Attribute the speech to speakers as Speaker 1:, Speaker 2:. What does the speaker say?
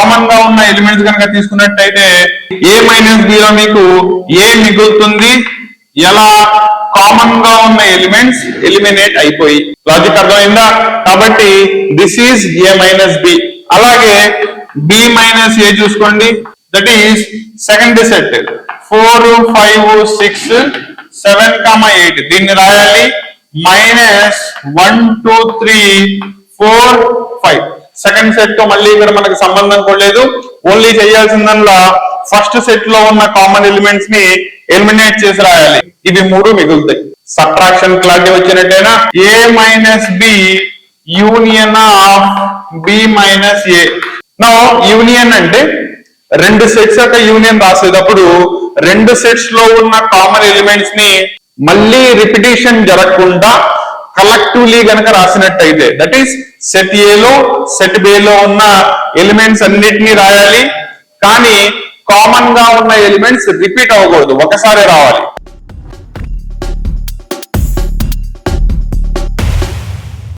Speaker 1: Common గా ఉన్న elements కనుక తీసుకున్నట్టయితే ఏ మైనస్ బిలో మీకు ఏ మిగులుతుంది, ఎలా కామన్ గా ఉన్న ఎలిమెంట్స్ ఎలిమినేట్ అయిపోయి. లాజిక్ అర్థమైందా? కాబట్టి this is A minus B. అలాగే బి మైనస్ ఏ చూసుకోండి, దట్ ఈస్ సెకండ్ సెట్ 4 5 6 7 8. దీన్ని రాయాలి మైనస్ 1 2 3 4 5. సెకండ్ సెట్ తో మళ్ళీ ఇక్కడ మనకు సంబంధం కూడా లేదు. ఓన్లీ చేయాల్సిందల్లా ఫస్ట్ సెట్ లో ఉన్న కామన్ ఎలిమెంట్స్ ని ఎలిమినేట్ చేసి రాయాలి. ఇవి మూడు మిగులుతాయి. సబ్ట్రాక్షన్ క్లారిటీ వచ్చినట్టేనా? A minus b union of b minus a. నా యూనియన్ అంటే రెండు సెట్స్ యొక్క యూనియన్ రాసేటప్పుడు రెండు సెట్స్ లో ఉన్న కామన్ ఎలిమెంట్స్ ని మళ్ళీ రిపిటేషన్ జరగకుండా కలెక్టివ్లీ గనక రాసినట్టయితే, దట్ ఈస్ సెట్ ఏలో సెట్ బిలో ఉన్న ఎలిమెంట్స్ అన్నిటినీ రాయాలి. కానీ కామన్ గా ఉన్న ఎలిమెంట్స్ రిపీట్ అవ్వకూడదు, ఒకసారి రావాలి.